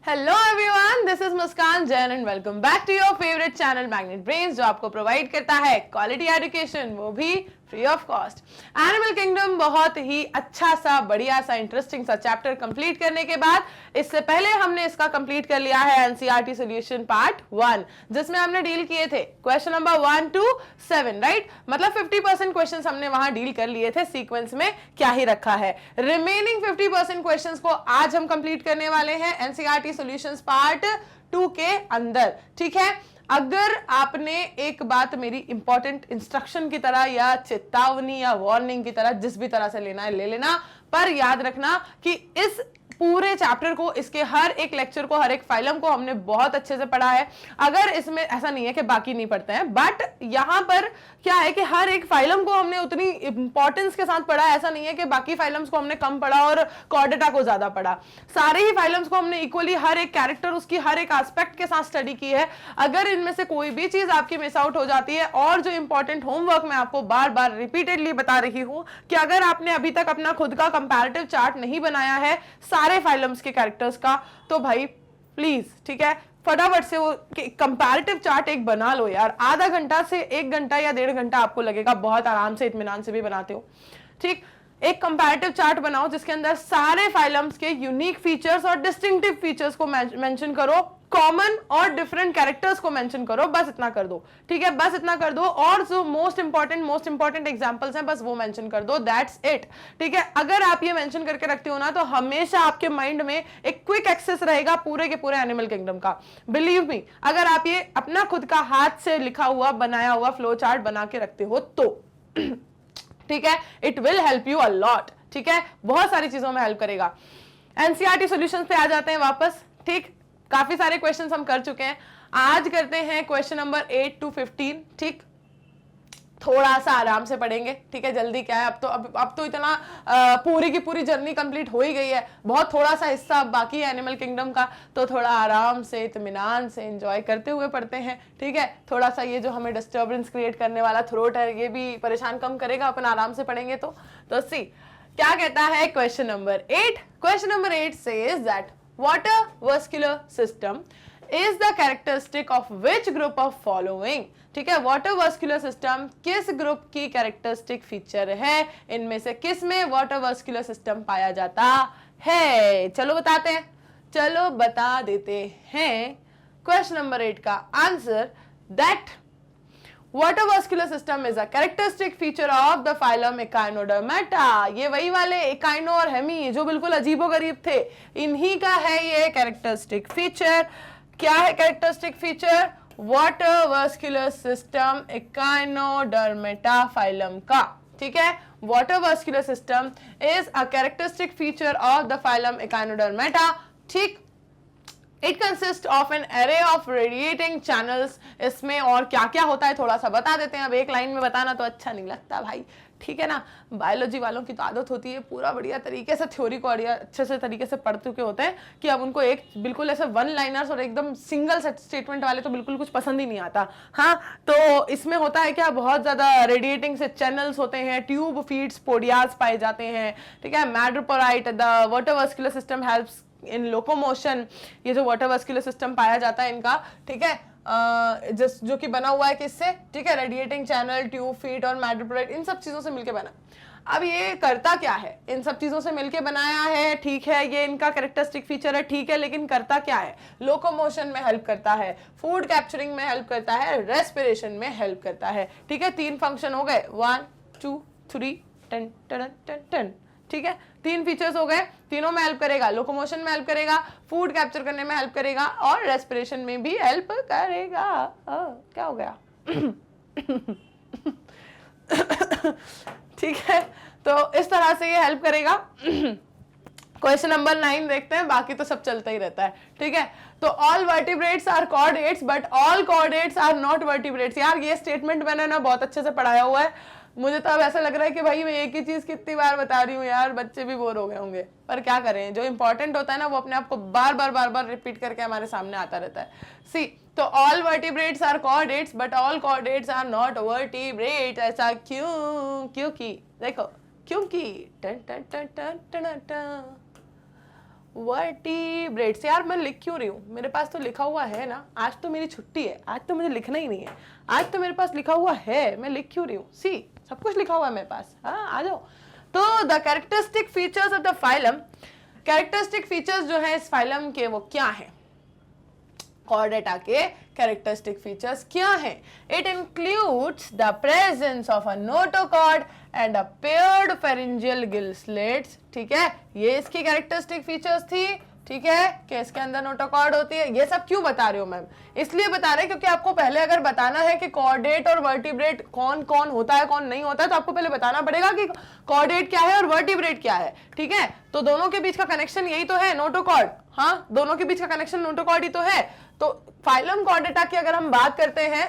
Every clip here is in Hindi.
Hello everyone, this is Muskan Jain and welcome back to your favourite channel magnet brains, जो आपको प्रोवाइड करता है क्वालिटी एजुकेशन, वो भी free of cost. Animal kingdom बहुत ही अच्छा सा, बढ़िया सा, इंटरेस्टिंग सा चैप्टर कंप्लीट करने के बाद, इससे पहले हमने इसका कंप्लीट कर लिया है एनसीईआरटी सॉल्यूशन पार्ट 1, जिसमें हमने डील किए थे क्वेश्चन नंबर 1 to 7, राइट। मतलब 50% क्वेश्चंस हमने वहां डील कर लिए थे, सीक्वेंस में क्या ही रखा है। रिमेनिंग 50% क्वेश्चंस को आज हम कंप्लीट करने वाले हैं एनसीईआरटी सॉल्यूशंस पार्ट 2 के अंदर, ठीक है। अगर आपने एक बात मेरी इंपॉर्टेंट इंस्ट्रक्शन की तरह या चेतावनी या वार्निंग की तरह, जिस भी तरह से लेना है ले लेना, पर याद रखना कि इस पूरे चैप्टर को, इसके हर एक लेक्चर को, हर एक फाइलम को हमने बहुत अच्छे से पढ़ा है। अगर इसमें ऐसा नहीं है कि बाकी नहीं पढ़ते हैं, बट यहां पर क्या है कि हर एक फाइलम को हमने उतनी इंपॉर्टेंस के साथ पढ़ा है। ऐसा नहीं है कि बाकी फाइलम्स को हमने कम पढ़ा और कॉर्डेटा को ज्यादा पढ़ा। सारे ही फाइलम्स को हमने इक्वली, हर एक कैरेक्टर, उसकी हर एक एस्पेक्ट के साथ स्टडी की है। अगर इनमें से कोई भी चीज आपकी मिस आउट हो जाती है, और जो इंपॉर्टेंट होमवर्क मैं आपको बार बार रिपीटेडली बता रही हूं कि अगर आपने अभी तक अपना खुद का कंपैरेटिव चार्ट नहीं बनाया है सारे फाइलम्स के कैरेक्टर्स का, तो भाई प्लीज, ठीक है, फटाफट से वो कंपैरेटिव चार्ट एक बना लो यार। आधा घंटा से 1 घंटा या 1.5 घंटा आपको लगेगा, बहुत आराम से, इत्मीनान से भी बनाते हो, ठीक। एक कंपैरेटिव चार्ट बनाओ जिसके अंदर सारे फाइलम्स के यूनिक फीचर्स और डिस्टिंक्टिव फीचर्स को मेंशन करो, कॉमन और डिफरेंट कैरेक्टर्स को मेंशन करो, बस इतना कर दो, ठीक है, बस इतना कर दो। और जो मोस्ट इंपॉर्टेंट एग्जांपल्स हैं, बस वो मेंशन कर दो, दैट्स इट, ठीक है। अगर आप ये मेंशन करके रखते हो ना, तो हमेशा आपके माइंड में एक क्विक एक्सेस रहेगा पूरे के पूरे एनिमल किंगडम का। बिलीव मी, अगर आप ये अपना खुद का हाथ से लिखा हुआ, बनाया हुआ फ्लो चार्ट बना के रखते हो तो ठीक है, it will help you a lot, ठीक है, बहुत सारी चीजों में हेल्प करेगा। एनसीईआरटी सॉल्यूशंस पे आ जाते हैं वापस, ठीक। काफी सारे क्वेश्चंस हम कर चुके हैं, आज करते हैं क्वेश्चन नंबर 8 to 15, ठीक। थोड़ा सा आराम से पढ़ेंगे, ठीक है, जल्दी क्या है, अब तो इतना पूरी की पूरी जर्नी कंप्लीट हो ही गई है, बहुत थोड़ा सा हिस्सा बाकी है एनिमल किंगडम का, तो थोड़ा आराम से, इत्मीनान से, एंजॉय करते हुए पढ़ते हैं, ठीक है। थोड़ा सा ये जो हमें डिस्टर्बेंस क्रिएट करने वाला थ्रोट है, ये भी परेशान कम करेगा अपन आराम से पढ़ेंगे तो सी क्या कहता है question number 8। Question number 8 says that water vascular system is the characteristic of which group of following, ठीक है। वाटर वास्कुलर सिस्टम किस ग्रुप की कैरेक्टरिस्टिक फीचर है, इनमें से किस में वाटर वास्कुलर सिस्टम पाया जाता है। चलो बताते हैं, चलो बता देते हैं क्वेश्चन नंबर 8 का answer, that water vascular system is a characteristic feature of the phylum echinodermata. ये वही वाले एकाइनो और हेमी जो बिल्कुल अजीबोगरीब थे, इन्हीं का है ये कैरेक्टरिस्टिक फीचर। क्या है characteristic feature? Water vascular system Echinodermata phylum का, ठीक है। Water vascular system is a characteristic feature of the phylum Echinodermata, ठीक। It consist of an array of radiating channels. इसमें और क्या क्या होता है थोड़ा सा बता देते हैं। अब एक लाइन में बताना तो अच्छा नहीं लगता भाई, ठीक है ना। बायोलॉजी वालों की तो आदत होती है पूरा बढ़िया तरीके से थ्योरी को अच्छे से तरीके से पढ़ चुके होते हैं कि अब उनको एक बिल्कुल ऐसे 1 लाइनर्स और एकदम सिंगल स्टेटमेंट वाले तो बिल्कुल कुछ पसंद ही नहीं आता। हाँ, तो इसमें होता है क्या, बहुत ज्यादा रेडिएटिंग से चैनल्स होते हैं, ट्यूब फीड्स पोडियाज पाए जाते हैं, ठीक है। Madreporite, the water vascular system helps in locomotion. ये जो वाटर वास्कुलर सिस्टम पाया जाता है इनका, ठीक है, जो कि बना हुआ है किससे, ठीक है, रेडिएटिंग चैनल, ट्यूब फीड और मैड्रोपोराइट, इन सब चीजों से मिलकर बना। अब ये करता क्या है, इन सब चीजों से मिलके बनाया है, ठीक है, ये इनका कैरेक्टरिस्टिक फीचर है, ठीक है, लेकिन करता क्या है? लोकोमोशन में हेल्प करता है, फूड कैप्चरिंग में हेल्प करता है, रेस्पिरेशन में हेल्प करता है, ठीक है। 3 फंक्शन हो गए, 1 2 3 10 10 10 10, ठीक है। 3 फीचर्स हो गए, तीनों में हेल्प करेगा, लोकोमोशन में हेल्प करेगा, फूड कैप्चर करने में हेल्प करेगा और रेस्पिरेशन में भी हेल्प करेगा। क्या हो गया? ठीक है, तो इस तरह से ये हेल्प करेगा। क्वेश्चन नंबर 9 देखते हैं, बाकी तो सब चलता ही रहता है, ठीक है। तो all vertebrates are chordates but all chordates are not vertebrates. यार ये स्टेटमेंट मैंने ना बहुत अच्छे से पढ़ाया हुआ है, मुझे तो अब ऐसा लग रहा है कि भाई मैं एक ही चीज कितनी बार बता रही हूँ यार, बच्चे भी बोर हो गए होंगे, पर क्या करें, जो इंपॉर्टेंट होता है ना वो अपने आप को बार बार रिपीट करके हमारे सामने आता रहता है। सी, तो all vertebrates are chordates but all chordates are not vertebrates. ऐसा क्यों? क्योंकि देखो, क्योंकि टन टन टन टन टन टन वर्टिब्रेट्स। यार मैं लिख क्यों रही हूँ, मेरे पास तो लिखा हुआ है ना, आज तो मेरी छुट्टी है, आज तो मुझे लिखना ही नहीं है, आज तो मेरे पास लिखा हुआ है, मैं लिख क्यों रही हूँ, सी सब कुछ लिखा हुआ है मेरे पास। हाँ आ जाओ। तो the characteristic features of the phylum, characteristic features जो है इस फाइलम के वो क्या है, chordata के कैरेक्टरिस्टिक फीचर्स क्या है? It includes the presence of a notochord and a paired pharyngeal gill slits. ठीक है, ये इसकी कैरेक्टरिस्टिक फीचर्स थी। ठीक है, कि इसके अंदर नोटोकॉर्ड होती है। ये सब क्यों बता रहे हो मैम? इसलिए बता रहे क्योंकि आपको पहले अगर बताना है कि कॉर्डेट और वर्टिब्रेट कौन कौन होता है कौन नहीं होता है, तो आपको पहले बताना पड़ेगा कि कॉर्डेट क्या है और वर्टिब्रेट क्या है। ठीक है, तो दोनों के बीच का कनेक्शन यही तो है, नोटोकॉर्ड। हाँ, दोनों के बीच का कनेक्शन नोटोकॉर्ड ही तो है। तो फाइलम कॉर्डेटा की अगर हम बात करते हैं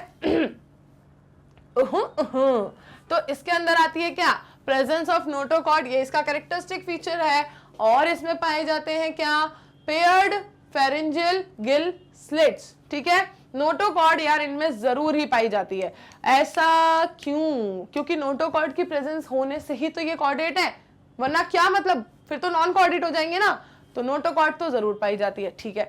तो इसके अंदर आती है क्या? प्रेजेंस ऑफ नोटोकॉर्ड, ये इसका कैरेक्टरिस्टिक फीचर है। और इसमें पाए जाते हैं क्या? Paired pharyngeal gill slits. ठीक है, नोटोकॉर्ड यार इनमें जरूर ही पाई जाती है। ऐसा क्यों? क्योंकि नोटोकॉर्ड की प्रेजेंस होने से ही तो ये कॉर्डेट है, वरना क्या मतलब, फिर तो नॉन कॉर्डेट हो जाएंगे ना। तो नोटोकॉर्ड तो जरूर पाई जाती है। ठीक है,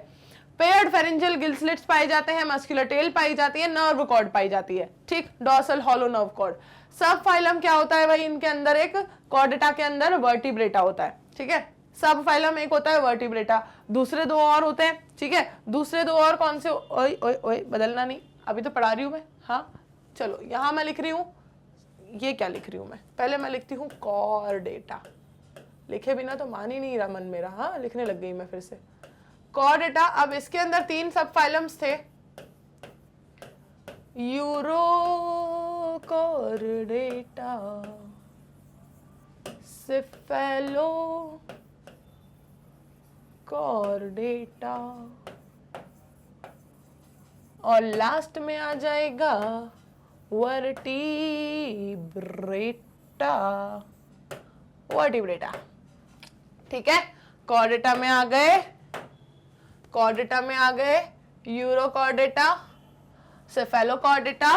पेयर्ड फेरिंजियल गिल स्लिट्स पाई जाते हैं, मस्कुलर टेल पाई जाती है, नर्व कॉर्ड पाई जाती है। ठीक, डॉर्सल हॉलो नर्व कॉर्ड। सब फाइलम क्या होता है भाई? इनके अंदर एक कॉर्डेटा के अंदर वर्टिब्रेटा होता है। ठीक है, सब फाइलम एक होता है वर्टिब्रेटा, दूसरे दो और होते हैं। ठीक है, दूसरे दो और कौन से? ओए ओए ओए, बदलना नहीं, अभी तो पढ़ा रही हूं मैं। हाँ चलो, यहां मैं लिख रही हूं, ये क्या लिख रही हूं मैं? पहले मैं लिखती हूं कॉर्डेटा, लिखे बिना तो मान ही नहीं रहा मन मेरा। हाँ, लिखने लग गई मैं फिर से कॉर्डेटा। अब इसके अंदर तीन सब फाइलम्स थे, यूरो कॉर्डेटा, सिफेलो कॉर्डेटा, और लास्ट में आ जाएगा वर्टिब्रेटा। वर्टिब्रेटा। ठीक है, कॉर्डेटा में आ गए, कॉर्डेटा में आ गए यूरोकॉर्डेटा, सेफेलोकॉर्डेटा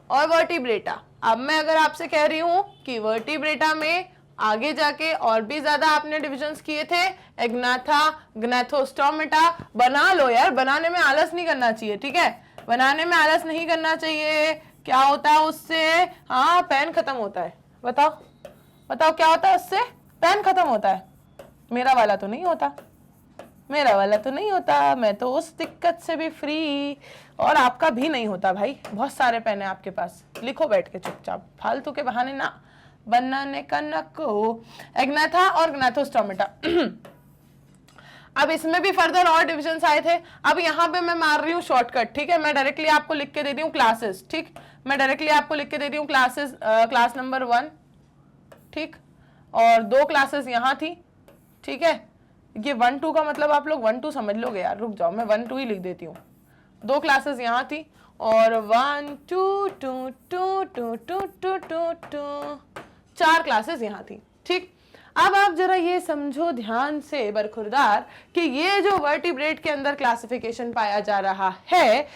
और वर्टिब्रेटा। अब मैं अगर आपसे कह रही हूं कि वर्टिब्रेटा में आगे जाके और भी ज्यादा आपने डिविजन्स किए थे, एग्नाथा, ग्नैथोस्टोमेटा, बना लो यार, बनाने में आलस नहीं करना चाहिए। ठीक है, बनाने में आलस नहीं करना चाहिए। क्या होता है उससे? हाँ, पेन खत्म होता है। बताओ बताओ क्या होता है उससे? पेन खत्म होता है। मेरा वाला तो नहीं होता, मेरा वाला तो नहीं होता, मैं तो उस दिक्कत से भी फ्री। और आपका भी नहीं होता भाई, बहुत सारे पेन है आपके पास, लिखो बैठ के चुपचाप, फालतू के बहाने ना बनाने का नको। एग्नाथा और ग्नैथोस्टोमेटा। अब इसमें भी फर्दर और डिविजन्स आए थे। अब यहाँ पे मैं मार रही हूँ शॉर्टकट। ठीक है, मैं डायरेक्टली आपको लिख के दे दी हूँ क्लासेस। ठीक, मैं डायरेक्टली आपको लिख के दे दी हूँ क्लासेस, क्लास नंबर 1। ठीक, और 2 क्लासेस यहाँ थी। ठीक है, ये 1-2 का मतलब आप लोग 1-2 समझ लोगे यार, रुक जाओ, मैं 1-2 ही लिख देती हूँ। 2 क्लासेस यहाँ थी और 1 2 2 2 2 2 2 2 2 4 क्लासेस यहाँ थी। ठीक, अब आप जरा ये समझो ध्यान से बरखुरदार कि ये जो वर्टिब्रेट के अंदर क्लासिफिकेशन पाया जा रहा है,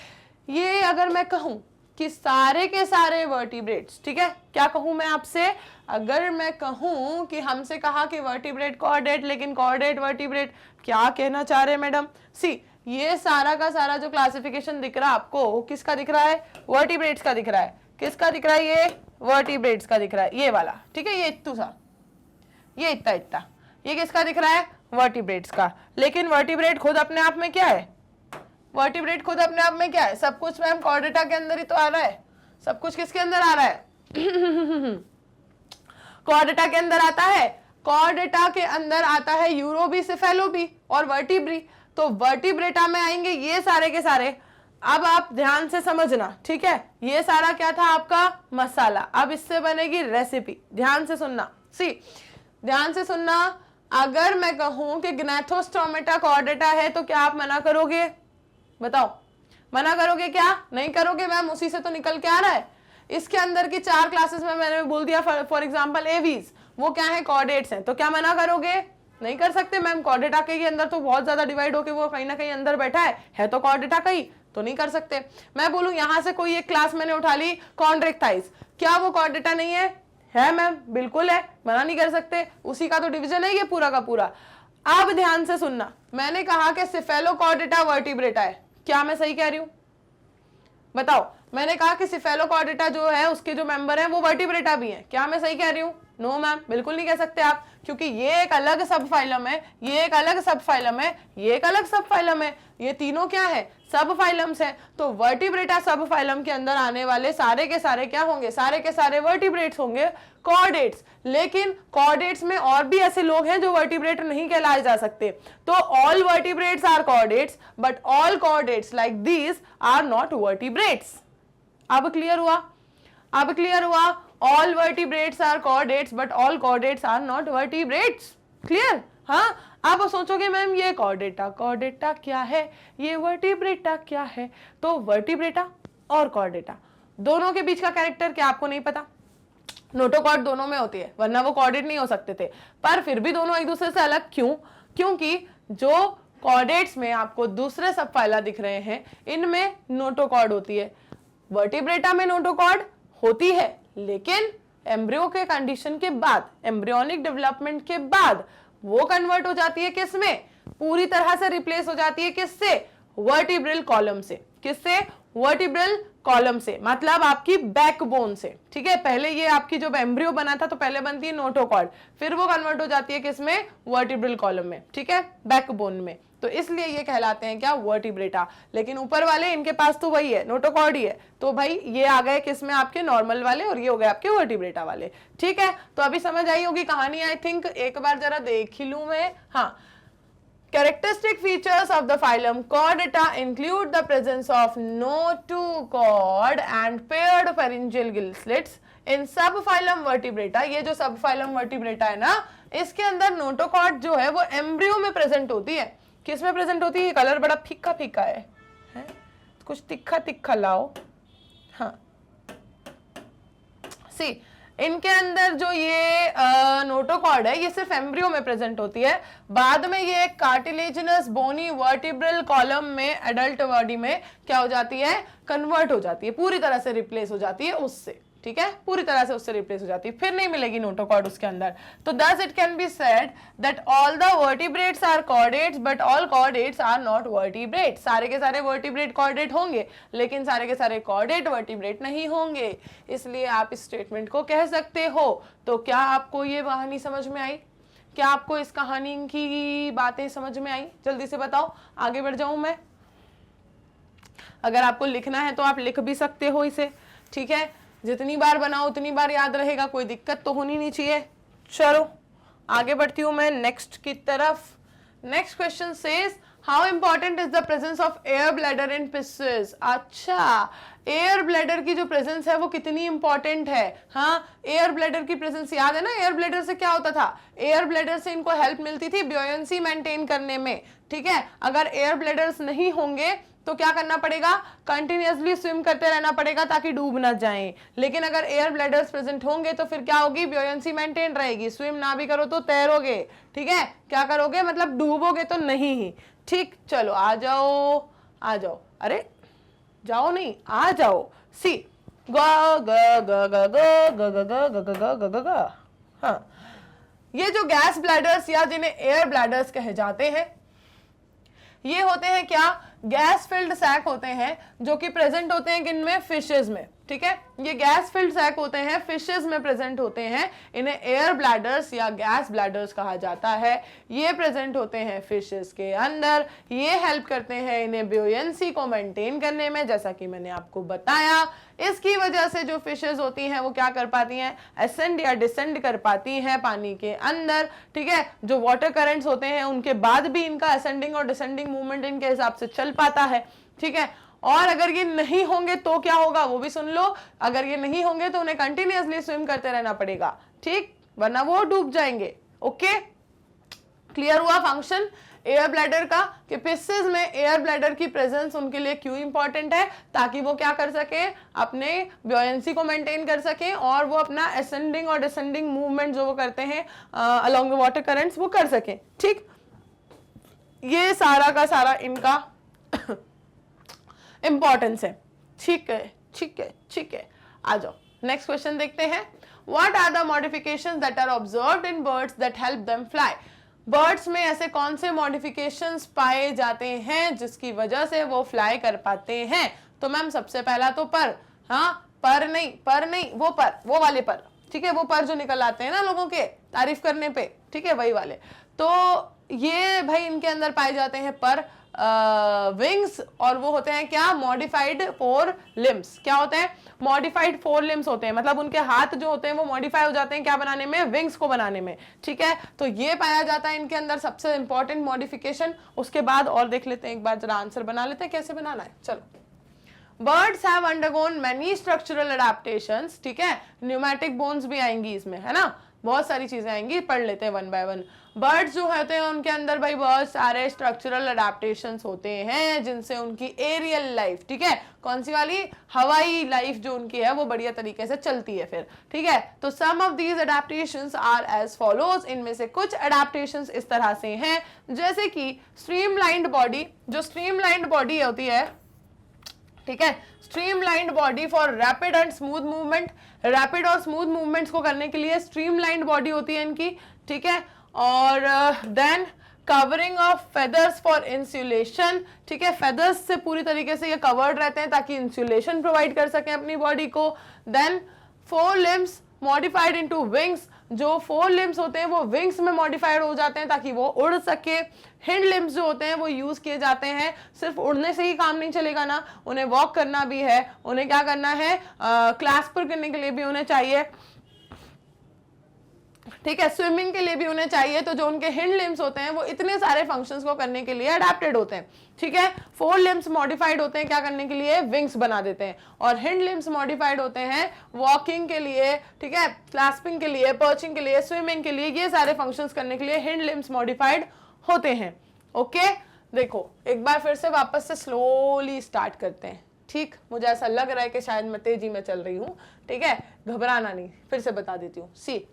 ये अगर मैं कहूं कि सारे के सारे वर्टिब्रेट्स, ठीक है, क्या कहूं मैं आपसे? अगर मैं कहूं कि हमसे कहा कि वर्टिब्रेट कॉर्डेट, लेकिन कॉर्डेट वर्टिब्रेट, क्या कहना चाह रहे हैं मैडम? सी, ये सारा का सारा जो क्लासिफिकेशन दिख रहा है आपको, किसका दिख रहा है? वर्टिब्रेट्स का दिख रहा है। किसका दिख रहा है? ये वर्टिब्रेट्स का दिख रहा है, ये वाला। ठीक है, ये इत्तू सा, ये इतना इतना, ये किसका दिख रहा है? वर्टिब्रेट्स का। लेकिन वर्टिब्रेट खुद अपने आप में क्या है? वर्टिब्रेट खुद अपने आप में क्या है? सब कुछ मैम कॉर्डेटा के अंदर ही तो आ रहा है। सब कुछ किसके अंदर आ रहा है? कॉर्डेटा के अंदर आता है। कॉर्डेटा के अंदर आता है यूरो भी, सिफेलो भी और वर्टिब्री। तो वर्टिब्रेटा में आएंगे ये सारे के सारे। अब आप ध्यान से समझना, ठीक है, ये सारा क्या था आपका? मसाला। अब इससे बनेगी रेसिपी, ध्यान से सुनना। सी, ध्यान से सुनना, अगर मैं कहूं कि ग्नैथोस्टोमेटा कॉर्डेटा है तो क्या आप मना करोगे? बताओ, मना करोगे क्या? नहीं करोगे मैम, उसी से तो निकल के आ रहा है। इसके अंदर की 4 क्लासेस में मैंने बोल दिया, फॉर एग्जांपल एवीज, वो क्या है? कॉर्डेट्स हैं। तो क्या मना करोगे? नहीं कर सकते मैम, कॉर्डेटा के अंदर तो बहुत ज्यादा डिवाइड होके वो कहीं ना कहीं अंदर बैठा है तो कॉर्डेटा का ही, तो नहीं कर सकते। मैं बोलूं यहां से कोई एक क्लास मैंने उठा ली, कॉन्ड्रेक्टाइज, क्या वो कॉर्डेटा नहीं है? है मैम, बिल्कुल है, मना नहीं कर सकते, उसी का तो डिवीजन है ये पूरा का पूरा। अब ध्यान से सुनना, मैंने कहा कि सिफेलोकॉर्डेटा वर्टिब्रेटा है, क्या मैं सही कह रही हूं? बताओ, मैंने कहा कि सिफेलोकॉर्डेटा जो है उसके जो मेंबर हैं वो वर्टिब्रेटा भी हैं, क्या मैं सही कह रही हूं? नो मैम, बिल्कुल नहीं कह सकते आप, क्योंकि ये एक अलग सब फाइलम है, ये एक अलग सब फाइलम है, ये एक अलग सब फाइलम है, ये तीनों क्या है? सब फाइलम्स है। तो वर्टिब्रेटा सब फाइलम के अंदर आने वाले सारे के सारे क्या होंगे? सारे के सारे वर्टिब्रेट्स होंगे, कॉर्डेट्स। लेकिन कॉर्डेट्स में और भी ऐसे लोग हैं जो वर्टिब्रेट नहीं कहलाए जा सकते। तो all vertebrates are chordates, but all chordates like these are not vertebrates. अब क्लियर हुआ? अब क्लियर हुआ? All vertebrates are chordates, but all chordates are not vertebrates. Clear? हाँ, आप सोचोगे मैम ये कॉर्डेटा, कॉर्डेटा क्या है, ये वर्टिब्रेटा क्या है? तो वर्टिब्रेटा और कॉर्डेटा दोनों के बीच का कैरेक्टर क्या आपको नहीं पता? नोटोकॉर्ड दोनों में होती है, वरना वो कॉर्डेट नहीं हो सकते थे, पर फिर भी दोनों एक दूसरे से अलग क्यों? क्योंकि जो कॉर्डेट्स में आपको दूसरे सब फाइला दिख रहे हैं, इनमें नोटोकॉर्ड होती है। वर्टिब्रेटा में नोटोकॉर्ड होती है, लेकिन एम्ब्रियो के कंडीशन के बाद, एम्ब्रियोनिक डेवलपमेंट के बाद वो कन्वर्ट हो जाती है किसमें? पूरी तरह से रिप्लेस हो जाती है किससे? वर्टिब्रल कॉलम से। किससे? वर्टिब्रल कॉलम से, मतलब आपकी बैकबोन से। ठीक है, पहले ये आपकी जब एम्ब्रियो बना था तो पहले बनती है नोटोकॉर्ड, फिर वो कन्वर्ट हो जाती है किसमें? वर्टिब्रल कॉलम में। ठीक है, बैकबोन में। तो इसलिए ये कहलाते हैं क्या? वर्टिब्रेटा। लेकिन ऊपर वाले इनके पास तो वही है, नोटोकॉर्ड ही है, तो भाई ये आ गए किसमें? आपके नॉर्मल वाले, और ये हो गए आपके वर्टिब्रेटा वाले। ठीक है, तो अभी समझ आई होगी कहानी। आई थिंक एक बार जरा देख ही लूं मैं। हाँ, characteristic features of the phylum Chordata include the presence of notochord and paired pharyngeal gill slits in subphylum vertebrata। ये जो subphylum vertebrata है ना, इसके अंदर नोटोकॉर्ड जो है वो एम्ब्रियो में प्रेजेंट होती है। किस में प्रेजेंट होती है? कलर बड़ा फीका फीका है? कुछ तिखा तिखा लाओ। हाँ, सी इनके अंदर जो ये नोटोकॉर्ड है ये सिर्फ एम्ब्रियो में प्रेजेंट होती है। बाद में ये कार्टिलेजिनस बोनी वर्टिब्रल कॉलम में एडल्ट बॉडी में क्या हो जाती है? कन्वर्ट हो जाती है, पूरी तरह से रिप्लेस हो जाती है उससे। ठीक है, पूरी तरह से उससे रिप्लेस हो जाती है, फिर नहीं मिलेगी नोटोकॉर्ड उसके अंदर। तो thus it can be said that all the vertebrates are chordates but all chordates are not vertebrates। सारे के सारे वर्टिब्रेट कॉर्डेट होंगे, लेकिन सारे के सारे कॉर्डेट वर्टिब्रेट नहीं होंगे। इसलिए आप इस स्टेटमेंट को कह सकते हो। तो क्या आपको ये कहानी समझ में आई? क्या आपको इस कहानी की बातें समझ में आई? जल्दी से बताओ, आगे बढ़ जाऊं मैं। अगर आपको लिखना है तो आप लिख भी सकते हो इसे। ठीक है, जितनी बार बनाओ उतनी बार याद रहेगा, कोई दिक्कत तो होनी नहीं चाहिए। चलो आगे बढ़ती हूं मैं नेक्स्ट की तरफ। Next question says how important is the presence of air bladder in pisces. अच्छा, एयर ब्लैडर की जो प्रेजेंस है वो कितनी इंपॉर्टेंट है? हाँ, एयर ब्लैडर की प्रेजेंस याद है ना? एयर ब्लैडर से क्या होता था? एयर ब्लैडर से इनको हेल्प मिलती थी ब्योयंसी मेंटेन करने में। ठीक है, अगर एयर ब्लैडर्स नहीं होंगे तो क्या करना पड़ेगा? कंटिन्यूअसली स्विम करते रहना पड़ेगा ताकि डूब ना जाएं। लेकिन अगर एयर ब्लैडर्स प्रेजेंट होंगे तो फिर क्या होगी? ब्योयंसी मेंटेन रहेगी, स्विम ना भी करो तो तैरोगे। ठीक है, क्या करोगे? मतलब डूबोगे तो नहीं ही। ठीक, चलो आ जाओ, आ जाओ। अरे जाओ नहीं, आ जाओ। सी ग ग ग ग ग ग ग ग ग ग ग ग ग। हाँ, ये जो गैस ब्लैडर्स या जिन्हें एयर ब्लैडर्स कहे जाते हैं, ये होते हैं क्या? गैस फिल्ड सैक होते हैं जो कि प्रेजेंट होते हैं किनमें? फिशेस में। ठीक है, ये गैस फिल्ड सैक होते हैं, फिशेस में प्रेजेंट होते हैं। इन्हें एयर ब्लैडर्स या गैस ब्लैडर्स कहा जाता है। ये प्रेजेंट होते हैं फिशेस के अंदर। ये हेल्प करते हैं इन्हें ब्योयंसी को मेंटेन करने में, जैसा कि मैंने आपको बताया। इसकी वजह से जो फिशेस होती हैं वो क्या कर पाती हैं? असेंड या डिसेंड कर पाती हैं पानी के अंदर। ठीक है, जो वाटर करंट्स होते हैं उनके बाद भी इनका असेंडिंग और डिसेंडिंग मूवमेंट इनके हिसाब से चल पाता है। ठीक है, और अगर ये नहीं होंगे तो क्या होगा वो भी सुन लो। अगर ये नहीं होंगे तो उन्हें कंटिन्यूअसली स्विम करते रहना पड़ेगा। ठीक, वरना वो डूब जाएंगे। ओके, क्लियर हुआ फंक्शन एयर ब्लैडर का कि पिसेस में एयर ब्लैडर की प्रेजेंस उनके लिए क्यों इंपॉर्टेंट है? ताकि वो क्या कर सके? अपने ब्योयंसी को मेंटेन कर सके और वो अपना असेंडिंग और डिसेंडिंग मूवमेंट जो वो करते हैं अलोंग द वाटर करंट्स वो कर सके। ठीक, ये सारा का सारा इनका इंपॉर्टेंस है। ठीक है, ठीक है, ठीक है, आ जाओ नेक्स्ट क्वेश्चन देखते हैं। What are the modifications that are observed in birds that help them fly. Birds में ऐसे कौन से मॉडिफिकेशंस पाए जाते हैं जिसकी वजह से वो फ्लाई कर पाते हैं? तो मैम सबसे पहला तो पर, हाँ पर नहीं वो वाले पर, ठीक है, वो पर जो निकल आते हैं ना लोगों के तारीफ करने पे, ठीक है, वही वाले। तो ये भाई इनके अंदर पाए जाते हैं पर, विंग्स, और वो होते हैं क्या? Modified 4 limbs. क्या होते हैं? मॉडिफाइड 4 लिम्स होते हैं, मतलब उनके हाथ जो होते हैं वो मॉडिफाई हो जाते हैं क्या बनाने में? विंग्स को बनाने में, ठीक है। तो ये पाया जाता है इनके अंदर सबसे इंपॉर्टेंट मॉडिफिकेशन। उसके बाद और देख लेते हैं, एक बार जरा आंसर बना लेते हैं कैसे बनाना है। चलो, Birds have undergone many structural adaptations, ठीक है, न्यूमेटिक बोन्स भी आएंगी इसमें, है ना, बहुत सारी चीजें आएंगी, पढ़ लेते हैं वन बाय वन। बर्ड्स जो होते हैं उनके अंदर भाई बहुत सारे स्ट्रक्चरल अडेप्टेशंस होते हैं जिनसे उनकी एरियल लाइफ, ठीक है, कौन सी वाली? हवाई लाइफ जो उनकी है वो बढ़िया तरीके से चलती है फिर, ठीक है। तो some of these adaptations are as follows, इनमें से कुछ अडेप्टेशंस इस तरह से हैं, जैसे कि स्ट्रीमलाइंड बॉडी, जो स्ट्रीमलाइंड बॉडी होती है, ठीक है, streamlined body for rapid and smooth movement, rapid और स्मूथ मूवमेंट्स को करने के लिए स्ट्रीमलाइंड बॉडी होती है इनकी, ठीक है। और then covering of feathers for insulation, ठीक है, फेदर्स से पूरी तरीके से ये कवर्ड रहते हैं ताकि इंसुलेशन प्रोवाइड कर सकें अपनी बॉडी को। Then 4 limbs modified into wings, जो 4 लिम्स होते हैं वो विंग्स में मॉडिफाइड हो जाते हैं ताकि वो उड़ सके। हिंड लिम्स जो होते हैं वो यूज किए जाते हैं, सिर्फ उड़ने से ही काम नहीं चलेगा ना, उन्हें वॉक करना भी है, उन्हें क्या करना है, क्लास्पर करने के लिए भी उन्हें चाहिए, ठीक है, स्विमिंग के लिए भी उन्हें चाहिए। तो जो उनके हिंड लिम्स होते हैं वो इतने सारे फंक्शंस को करने के लिए अडेप्टेड होते हैं, ठीक है। 4 लिम्स मॉडिफाइड होते हैं क्या करने के लिए? विंग्स बना देते हैं। और हिंड लिम्स मॉडिफाइड होते हैं वॉकिंग के लिए, ठीक है, क्लास्पिंग के लिए, पर्चिंग के लिए, स्विमिंग के लिए, ये सारे फंक्शंस करने के लिए हिंड लिम्स मॉडिफाइड होते हैं। ओके, देखो एक बार फिर से वापस से स्लोली स्टार्ट करते हैं, ठीक, मुझे ऐसा लग रहा है कि शायद मैं तेजी में चल रही हूँ, ठीक है, घबराना नहीं, फिर से बता देती हूँ। सी,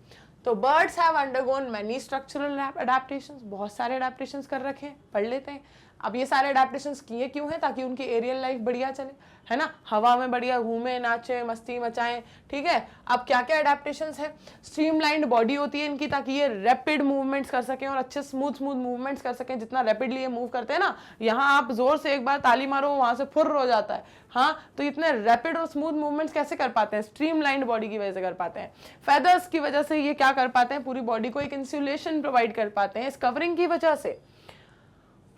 तो birds have undergone many structural adaptations, बहुत सारे अडेप्टेशंस कर रखे हैं, पढ़ लेते हैं। अब ये सारे अडेप्टेशंस किए क्यों हैं? ताकि उनकी एरियल लाइफ बढ़िया चले, है ना, हवा में बढ़िया घूमे, नाचे, मस्ती मचाएं, ठीक है। अब क्या क्या अडेप्टेशंस है? स्ट्रीमलाइंड बॉडी होती है इनकी ताकि ये रैपिड मूवमेंट्स कर सकें और अच्छे स्मूथ मूवमेंट्स कर सकें, जितना रैपिडली ये मूव करते हैं ना, यहाँ आप जोर से एक बार ताली मारो वहां से फुर्र हो जाता है, हाँ, तो इतने रैपिड और स्मूथ मूवमेंट्स कैसे कर पाते हैं? स्ट्रीमलाइंड बॉडी की वजह से कर पाते हैं। फेदर्स की वजह से ये क्या कर पाते हैं? पूरी बॉडी को एक इंसुलेशन प्रोवाइड कर पाते हैं इस कवरिंग की वजह से।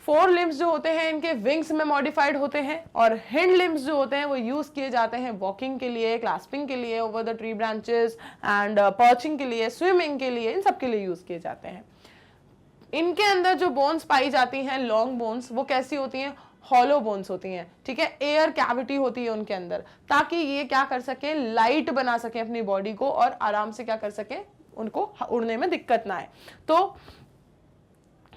4 लिम्स जो होते हैं इनके विंग्स में मॉडिफाइड होते हैं, और हिंड लिम्स जो होते हैं वो यूज किए जाते हैं वॉकिंग के लिए, क्लास्पिंग के लिए over the tree branches and perching के लिए, स्विमिंग के लिए, इन सब के लिए यूज किए जाते हैं। इनके अंदर जो बोन्स पाई जाती हैं, लॉन्ग बोन्स, वो कैसी होती हैं? हॉलो बोन्स होती हैं, ठीक है, एयर कैविटी होती है उनके अंदर, ताकि ये क्या कर सकें? लाइट बना सकें अपनी बॉडी को और आराम से क्या कर सकें? उनको उड़ने में दिक्कत ना आए। तो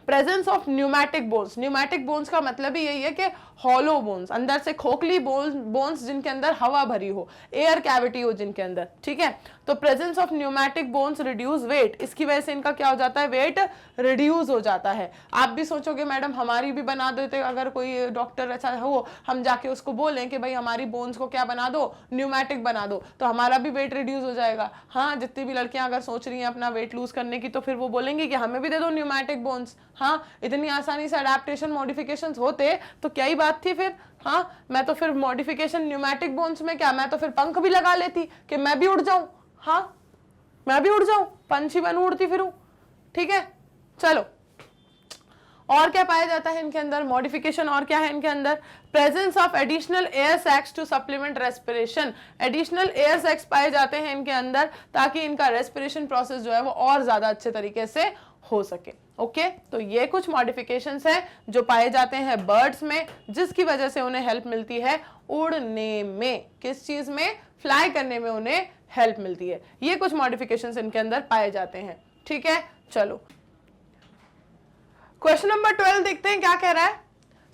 presence of pneumatic bones, pneumatic bones का मतलब ही यही है कि हॉलो बोन्स, अंदर से खोखली बोन्स जिनके अंदर हवा भरी हो, एयर कैविटी हो जिनके अंदर, ठीक है। तो presence of pneumatic bones reduce weight, इसकी वजह से इनका क्या हो जाता है? वेट रिड्यूस हो जाता है। आप भी सोचोगे मैडम हमारी भी बना देते, अगर कोई डॉक्टर ऐसा हो, हम जाके उसको बोलें कि भाई हमारी बोन्स को क्या बना दो? न्यूमेटिक बना दो, तो हमारा भी वेट रिड्यूस हो जाएगा। हाँ, जितनी भी लड़कियां अगर सोच रही हैं अपना वेट लूज करने की, तो फिर वो बोलेंगी कि हमें भी दे दो न्यूमेटिक बोन्स। हाँ, इतनी आसानी से अडेप्टेशन मॉडिफिकेशंस होते तो क्या ही बात थी फिर। हाँ, मैं तो फिर मॉडिफिकेशन न्यूमेटिक बोन्स में क्या, मैं तो फिर पंख भी लगा लेती कि मैं भी उड़ जाऊं, हाँ, मैं भी उड़ जाऊं, पंछी बनूं, उड़ती फिरूं, ठीक है। चलो, और क्या पाया जाता है इनके अंदर? मॉडिफिकेशन और क्या है इनके अंदर? Presence of additional air sacs to supplement respiration, additional air sacs पाए जाते हैं इनके अंदर ताकि इनका रेस्पिरेशन प्रोसेस जो है वो और ज्यादा अच्छे तरीके से हो सके। ओके, तो ये कुछ मॉडिफिकेशंस हैं जो पाए जाते हैं बर्ड्स में, जिसकी वजह से उन्हें हेल्प मिलती है उड़ने में। किस चीज में? फ्लाई करने में उन्हें हेल्प मिलती है। ये कुछ मॉडिफिकेशंस इनके अंदर पाए जाते हैं, ठीक है। चलो, क्वेश्चन नंबर 12 देखते हैं क्या कह रहा है।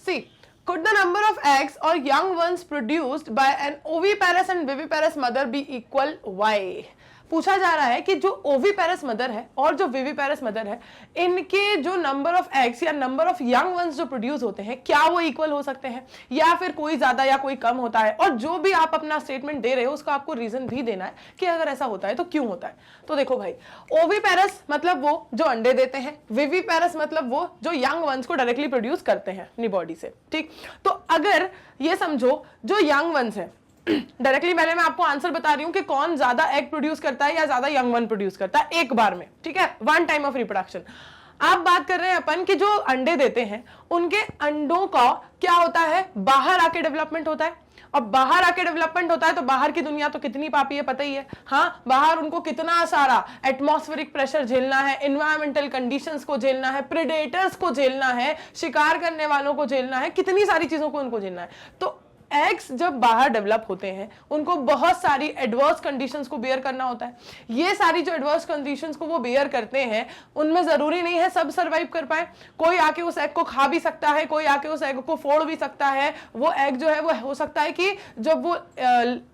सी, could the number of eggs or young ones produced by an oviparous and viviparous mother be equal? Why? पूछा जा रहा है कि जो ओविपेरस मदर है और जो विविपेरस मदर है, इनके जो नंबर ऑफ एग्स या नंबर ऑफ यंग वंस जो प्रोड्यूस होते हैं, क्या वो इक्वल हो सकते हैं या फिर कोई ज्यादा या कोई कम होता है। और जो भी आप अपना स्टेटमेंट दे रहे हो उसका आपको रीजन भी देना है कि अगर ऐसा होता है तो क्यों होता है। तो देखो भाई, ओविपेरस मतलब वो जो अंडे देते हैं, विविपेरस मतलब वो जो यंग वंस को डायरेक्टली प्रोड्यूस करते हैं अपनी बॉडी से। ठीक, तो अगर ये समझो जो यंग वंस है, डायरेक्टली पहले मैं आपको आंसर बता रही हूं कि कौन ज्यादा एग प्रोड्यूस करता है या ज्यादा यंग वन प्रोड्यूस करता है एक बार में। ठीक है, वन टाइम ऑफ रिप्रोडक्शन। आप बात कर रहे हैं अपन कि जो अंडे देते हैं उनके अंडों का क्या होता है, बाहर आके डेवलपमेंट होता है। और बाहर आके डेवलपमेंट होता है तो बाहर की दुनिया तो कितनी पापी है पता ही है। हाँ, बाहर उनको कितना सारा एटमॉस्फेरिक प्रेशर झेलना है, एनवायरमेंटल कंडीशंस को झेलना है, प्रेडेटर्स को झेलना है, शिकार करने वालों को झेलना है, कितनी सारी चीजों को उनको झेलना है। तो एग्स जब बाहर डेवलप होते हैं उनको बहुत सारी एडवर्स कंडीशंस को बेयर करना होता है। ये सारी जो एडवर्स कंडीशंस को वो बेयर करते हैं उनमें जरूरी नहीं है सब सरवाइव कर पाए। कोई आके उस एग को खा भी सकता है, कोई आके उस एग को फोड़ भी सकता है। वो एग जो है वो हो सकता है कि जब वो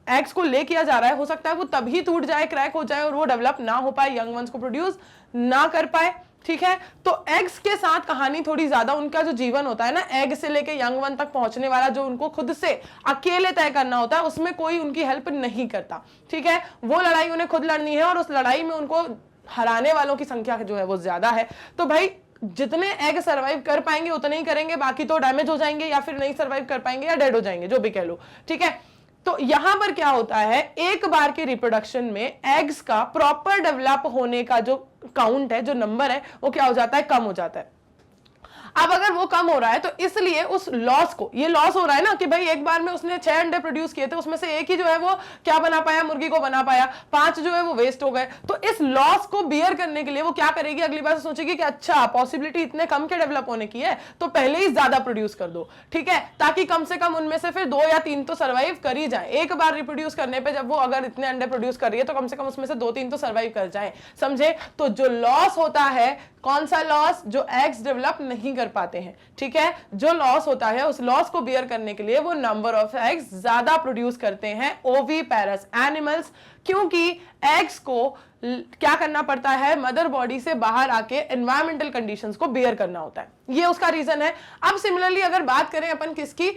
एग्स को ले किया जा रहा है, हो सकता है वो तभी टूट जाए, क्रैक हो जाए और वो डेवलप ना हो पाए, यंग वंस को प्रोड्यूस ना कर पाए। ठीक है, तो एग्स के साथ कहानी थोड़ी ज्यादा, उनका जो जीवन होता है ना, एग से लेके यंग वन तक पहुंचने वाला, जो उनको खुद से अकेले तय करना होता है, उसमें कोई उनकी हेल्प नहीं करता। ठीक है, वो लड़ाई उन्हें खुद लड़नी है और उस लड़ाई में उनको हराने वालों की संख्या जो है वो ज्यादा है। तो भाई जितने एग सर्वाइव कर पाएंगे उतने ही करेंगे, बाकी तो डैमेज हो जाएंगे या फिर नहीं सर्वाइव कर पाएंगे या डेड हो जाएंगे, जो भी कह लो। ठीक है, तो यहां पर क्या होता है, एक बार के रिप्रोडक्शन में एग्स का प्रॉपर डेवलप होने का जो काउंट है, जो नंबर है, वो क्या हो जाता है, कम हो जाता है। अब अगर वो कम हो रहा है तो इसलिए उस लॉस को, ये लॉस हो रहा है ना कि भाई एक बार में उसने 6 अंडे प्रोड्यूस किए थे, उसमें से एक ही जो है वो क्या बना पाया, मुर्गी को बना पाया, 5 जो है वो वेस्ट हो गए। तो इस लॉस को बियर करने के लिए वो क्या करेगी, अगली बार से सोचेगी कि अच्छा पॉसिबिलिटी इतने कम के डेवलप होने की है तो पहले ही ज्यादा प्रोड्यूस कर दो। ठीक है, ताकि कम से कम उनमें से फिर 2 या 3 तो सर्वाइव कर ही जाए। एक बार रिप्रोड्यूस करने पर जब वो अगर इतने अंडे प्रोड्यूस कर रही है तो कम से कम उसमें से 2-3 तो सर्वाइव कर जाए, समझे। तो जो लॉस होता है, कौन सा लॉस, जो एग्स डेवलप नहीं कर पाते हैं। ठीक है, जो लॉस होता है उस लॉस को बियर करने के लिए वो नंबर ऑफ एग्स ज्यादा प्रोड्यूस करते हैं ओविपेरस एनिमल्स, क्योंकि एग्स को क्या करना पड़ता है, मदर बॉडी से बाहर आके एनवायरमेंटल कंडीशंस को बेयर करना होता है, ये उसका रीजन है। अब सिमिलरली अगर बात करें अपन किसकी,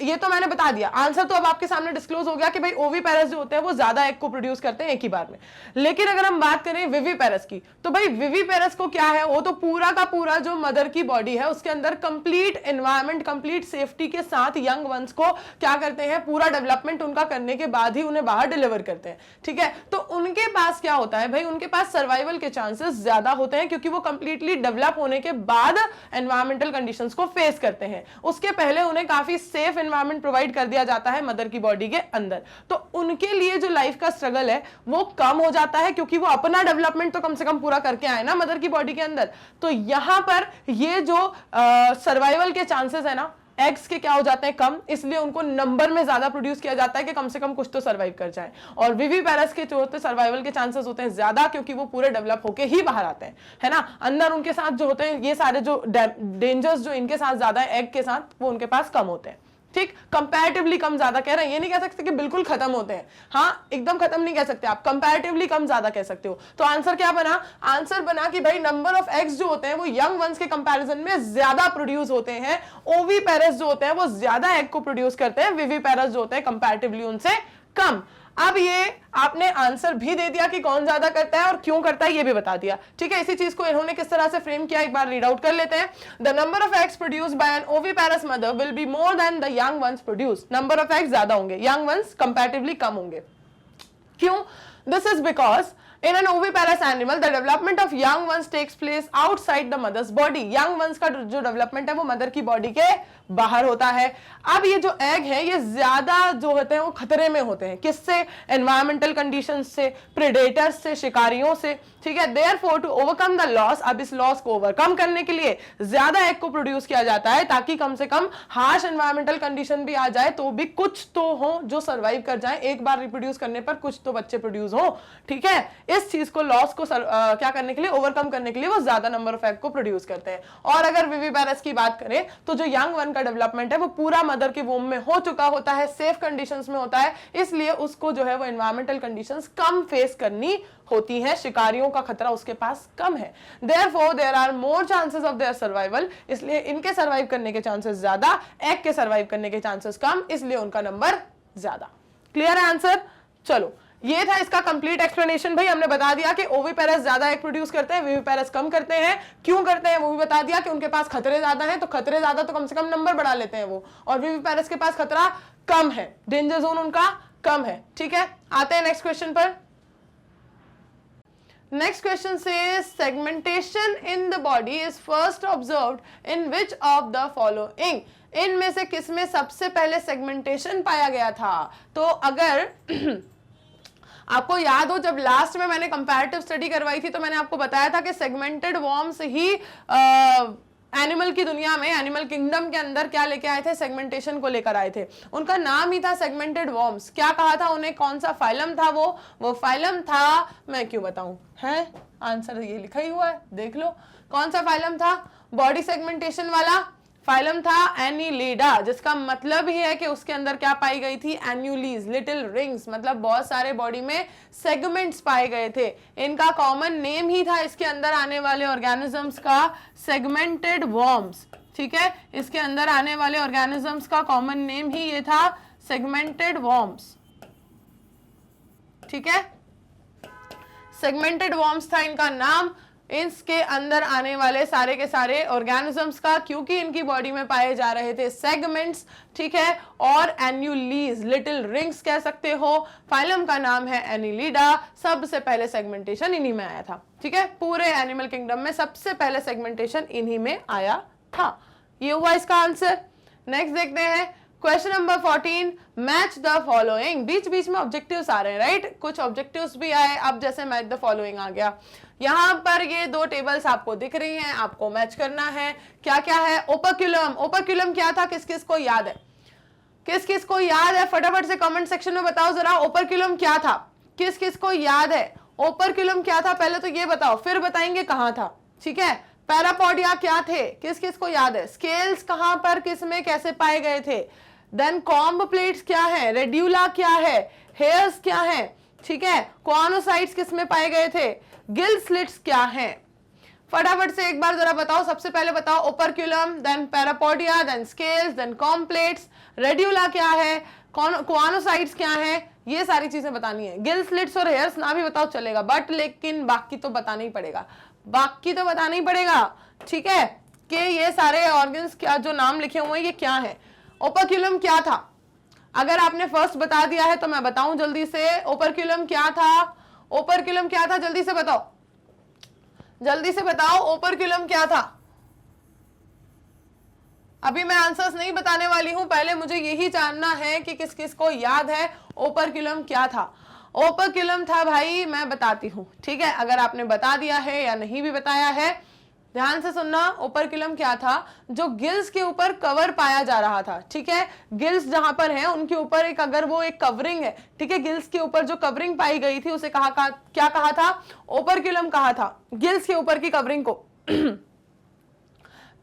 ये तो मैंने बता दिया, आंसर तो अब आपके सामने डिस्क्लोज हो गया कि भाई ओविपेरस जो होते हैं वो ज्यादा एग को प्रोड्यूस करते हैं एक ही बार में। लेकिन अगर हम बात करें विविपेरस की, तो भाई विविपेरस को क्या है, वो तो पूरा का पूरा जो मदर की बॉडी है उसके अंदर कंप्लीट एनवायरमेंट, कंप्लीट सेफ्टी के साथ यंग वंस को क्या करते हैं, पूरा डेवलपमेंट उनका करने के बाद ही उन्हें बाहर डिलीवर करते हैं। ठीक है, तो उनके पास क्या होता है भाई, उनके पास सर्वाइवल के चांसेस ज्यादा होते हैं, क्योंकि वो कंप्लीटली डेवलप होने के बाद एनवायरमेंटल कंडीशंस को फेस करते हैं। उसके पहले उन्हें काफी सेफ एनवायरमेंट प्रोवाइड कर दिया जाता है मदर की बॉडी के अंदर। तो उनके लिए जो लाइफ का स्ट्रगल है वो कम हो जाता है, क्योंकि वो अपना डेवलपमेंट तो कम से कम पूरा करके आए ना मदर की बॉडी के अंदर। तो यहां पर ये जो सर्वाइवल के चांसेस है ना एग्स के, क्या हो जाते हैं, कम, इसलिए उनको नंबर में ज्यादा प्रोड्यूस किया जाता है कि कम से कम कुछ तो सर्वाइव कर जाए। और विविपेरस के जो होते हैं सर्वाइवल के चांसेस होते हैं ज्यादा, क्योंकि वो पूरे डेवलप होके ही बाहर आते हैं, है ना। अंदर उनके साथ जो होते हैं ये सारे जो डेंजर्स जो इनके साथ ज्यादा है एग के साथ, वो उनके पास कम होते हैं। ठीक, कंपैरेटिवली कम ज्यादा कह रहे हैं, ये नहीं कह सकते कि बिल्कुल खत्म होते हैं, हाँ एकदम खत्म नहीं कह सकते आप, कंपैरेटिवली कम ज्यादा कह सकते हो। तो आंसर क्या बना, आंसर बना कि भाई नंबर ऑफ एग्स जो होते हैं वो यंग वंस के कंपैरिजन में ज्यादा प्रोड्यूस होते हैं। ओविपेरस जो होते हैं वो ज्यादा एग को प्रोड्यूस करते हैं, विविपेरस जो होते हैं कंपैरेटिवली उनसे कम। अब ये आपने आंसर भी दे दिया कि कौन ज्यादा करता है और क्यों करता है, ये भी बता दिया। ठीक है, इसी चीज को इन्होंने किस तरह से फ्रेम किया एक बार रीड आउट कर लेते हैं। The number of eggs produced by an oviparous mother will be more than the young ones produced. Number of eggs ज्यादा होंगे, यंग वंस कंपैरेटिवली कम होंगे। क्यों? This is because in an oviparous animal the development of young ones takes place outside the mother's body। young ones का जो डेवलपमेंट है वो मदर की बॉडी के बाहर होता है। अब ये जो एग है ये ज्यादा जो होते हैं वो खतरे में होते हैं, किससे, एनवायरमेंटल कंडीशंस से, प्रेडेटर्स से, शिकारियों से। ठीक है, therefore to overcome the loss, अब इस लॉस को ओवरकम करने के लिए ज्यादा एग को प्रोड्यूस किया जाता है, ताकि कम से कम हार्श एनवायरमेंटल कंडीशन भी आ जाए तो भी कुछ तो हो जो सर्वाइव कर जाए, एक बार रिप्रोड्यूस करने पर कुछ तो बच्चे प्रोड्यूस हो। ठीक है, इस चीज को लॉस को क्या करने के लिए, ओवरकम करने के लिए वो ज्यादा नंबर ऑफ एग को प्रोड्यूस करते हैं। और अगर विविपेरस की बात करें तो जो यंग वन का डेवलपमेंट है वो पूरा मदर के वोम में हो चुका होता है, सेफ कंडीशंस में होता है, इसलिए उसको जो है वो एनवायरमेंटल कंडीशंस कम फेस करनी होती है, शिकारियों का खतरा उसके पास कम है। Therefore, there are more chances of their survival, इसलिए इनके सर्वाइव करने के चांसेस ज्यादा, एग के सर्वाइव करने के चांसेस कम, इसलिए उनका नंबर ज्यादा। क्लियर है आंसर? चलो, ये था इसका कंप्लीट एक्सप्लेनेशन। भाई हमने बता दिया कि ओविपेरस ज्यादा एग प्रोड्यूस करते हैं, विविपेरस कम करते हैं। क्यों करते हैं वो भी बता दिया कि उनके पास खतरे ज्यादा हैं, तो खतरे ज्यादा तो कम से कम नंबर बढ़ा लेते हैं वो, और विविपेरस के पास खतरा कम है, डेंजर जोन उनका कम है। ठीक है, आते हैं नेक्स्ट क्वेश्चन पर। Next question says segmentation in the body is first observed in which of the following? इनमें से किसमें सबसे पहले सेगमेंटेशन पाया गया था? तो अगर आपको याद हो, जब लास्ट में मैंने कंपैरेटिव स्टडी करवाई थी तो मैंने आपको बताया था कि सेगमेंटेड वॉर्म्स ही एनिमल की दुनिया में, एनिमल किंगडम के अंदर क्या लेके आए थे, सेगमेंटेशन को लेकर आए थे। उनका नाम ही था सेगमेंटेड वॉर्म्स। क्या कहा था उन्हें, कौन सा फाइलम था वो फाइलम था, मैं क्यों बताऊं, है आंसर ये लिखा ही हुआ है, देख लो कौन सा फाइलम था, बॉडी सेगमेंटेशन वाला फाइलम था एनिलिडा, जिसका मतलब ही है कि उसके अंदर क्या पाई गई थी, एन्यूलीज, लिटिल रिंग्स, मतलब बहुत सारे बॉडी में सेगमेंट्स पाए गए थे। इनका कॉमन नेम ही था इसके अंदर आने वाले ऑर्गेनिजम्स का, सेगमेंटेड वॉर्म्स। ठीक है, इसके अंदर आने वाले ऑर्गेनिजम्स का कॉमन नेम ही ये था, सेगमेंटेड वॉर्म्स। ठीक है, सेगमेंटेड वॉर्म्स था इनका नाम। इसके अंदर आने वाले सारे के सारे ऑर्गेनिजम्स का, क्योंकि इनकी बॉडी में पाए जा रहे थे सेगमेंट्स, ठीक है, और एन्यूलीज, लिटिल रिंग्स कह सकते हो। फाइलम का नाम है एनिलिडा। सबसे पहले सेगमेंटेशन इन्हीं में आया था। ठीक है, पूरे एनिमल किंगडम में सबसे पहले सेगमेंटेशन इन्हीं में आया था। ये हुआ इसका आंसर। नेक्स्ट देखते हैं question number 14, match the following. बीच बीच में ऑब्जेक्टिव्स आ रहे हैं, राइट, कुछ ऑब्जेक्टिव्स भी आए। अब जैसे मैच द फॉलोइंग आ गया, यहां पर ये दो टेबल्स आपको दिख रही हैं, आपको मैच करना है। क्या क्या है, ओपर्क्यूलम। ओपर्क्यूलम क्या था, किस किस को याद है, किस किस को याद है, फटाफट से कमेंट सेक्शन में बताओ जरा, ओपर्क्यूलम क्या था, किस किस को याद है, ओपर्क्यूलम क्या था, पहले तो ये बताओ, फिर बताएंगे कहां था। ठीक है, पैरापोडिया क्या थे, किस किस को याद है, स्केल्स कहां पर किस में कैसे पाए गए थे, देन कॉम्ब प्लेट्स क्या है, रेड्यूला क्या है, हेयर्स क्या है, ठीक है, कॉनोसाइट्स किस में पाए गए थे, गिल स्लिट्स क्या है। फटाफट से एक बार जरा बताओ, सबसे पहले बताओ operculum, then parapodia, then scales, then comb plates, radula क्या है, कॉनोसाइट्स क्या है, ये सारी चीजें बतानी है। गिल स्लिट्स और हेयर्स ना भी बताओ चलेगा, बट लेकिन बाकी तो बताना ही पड़ेगा, बाकी तो बताना ही पड़ेगा। ठीक है, कि ये सारे ऑर्गन्स क्या जो नाम लिखे हुए हैं ये क्या है। ओपर्क्यूलम क्या था, अगर आपने फर्स्ट बता दिया है तो मैं बताऊं जल्दी से, ओपर्क्यूलम क्या था, ओपर्क्यूलम क्या था, जल्दी से बताओ, जल्दी से बताओ, ओपर्क्यूलम क्या था। अभी मैं आंसर्स नहीं बताने वाली हूं, पहले मुझे यही जानना है कि किस किस को याद है ओपर्क्यूलम क्या था। ओपर्क्यूलम था भाई, मैं बताती हूं, ठीक है, अगर आपने बता दिया है या नहीं भी बताया है ध्यान से सुनना। ओपर्क्यूलम क्या था, जो गिल्स के ऊपर कवर पाया जा रहा था। ठीक है, गिल्स जहां पर है उनके ऊपर एक, अगर वो एक कवरिंग है, ठीक है, गिल्स के ऊपर जो कवरिंग पाई गई थी उसे क्या कहा था, ओपर्क्यूलम कहा था, गिल्स के ऊपर की कवरिंग को।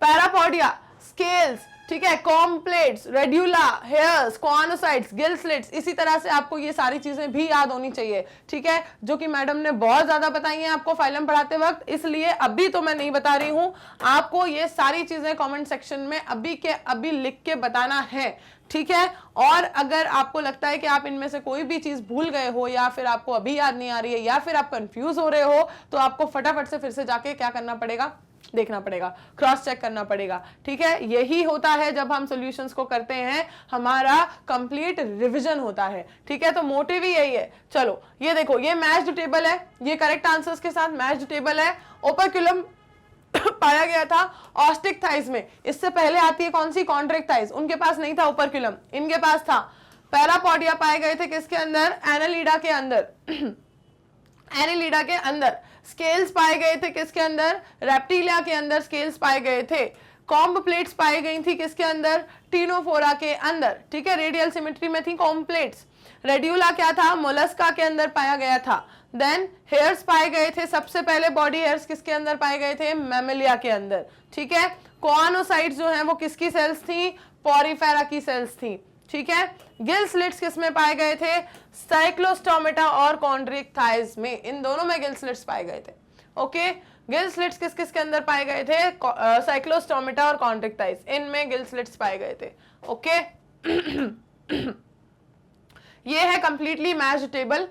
पैरापोडिया, स्केल्स, ठीक है, comb plates, radula, hairs, choanocytes, gill slits, इसी तरह से आपको ये सारी चीजें भी याद होनी चाहिए। ठीक है, जो कि मैडम ने बहुत ज्यादा बताई हैं आपको फाइलम पढ़ाते वक्त, इसलिए अभी तो मैं नहीं बता रही हूं, आपको ये सारी चीजें कमेंट सेक्शन में अभी के अभी लिख के बताना है। ठीक है, और अगर आपको लगता है कि आप इनमें से कोई भी चीज भूल गए हो, या फिर आपको अभी याद नहीं आ रही है, या फिर आप कंफ्यूज हो रहे हो, तो आपको फटाफट से फिर से जाके क्या करना पड़ेगा, देखना पड़ेगा, क्रॉस चेक करना पड़ेगा। ठीक है, यही होता है जब हम सॉल्यूशंस को करते हैं, हमारा कंप्लीट रिवीजन होता है। ठीक है, तो मोटिव ही यही है। चलो ये देखो, ये मैच्ड टेबल है, ये करेक्ट आंसर्स के साथ मैच्ड टेबल है। ओपर्क्यूलम पाया गया था ऑस्टिक थाइज में, इससे पहले आती है कौन सी, कॉन्ट्रैक्ट थाइज, उनके पास नहीं था ओपर्क्यूलम, इनके पास था। पैरापोडिया पाए गए थे किसके अंदर, एनालिडा के अंदर, एनालिडा के अंदर। स्केल्स पाए गए थे किसके अंदर, रेप्टिलिया के अंदर स्केल्स पाए गए थे। कॉम्ब प्लेट्स पाई गई थी किसके अंदर, टीनोफोरा के अंदर। ठीक है, रेडियल सिमेट्री में थी कॉम्ब प्लेट्स। रेड्यूला क्या था, मोलस्का के अंदर पाया गया था। देन हेयर्स पाए गए थे, सबसे पहले बॉडी हेयर्स किसके अंदर पाए गए थे, मैमेलिया के अंदर, ठीक है। कोआनोसाइट्स जो हैं वो किसकी सेल्स थी, पॉरीफेरा की सेल्स थी, ठीक है। गिल स्लिट्स किस में पाए गए थे, साइक्लोस्टोमेटा और कॉन्ड्रिक्टाइज में, इन दोनों में गिल स्लिट्स पाए गए थे, ओके। गिल स्लिट्स किस किस के अंदर पाए गए थे, साइक्लोस्टोमेटा और कॉन्ड्रिक्टाइज, इनमें गिल स्लिट्स पाए गए थे, ओके। ये है कंप्लीटली मैच्ड टेबल।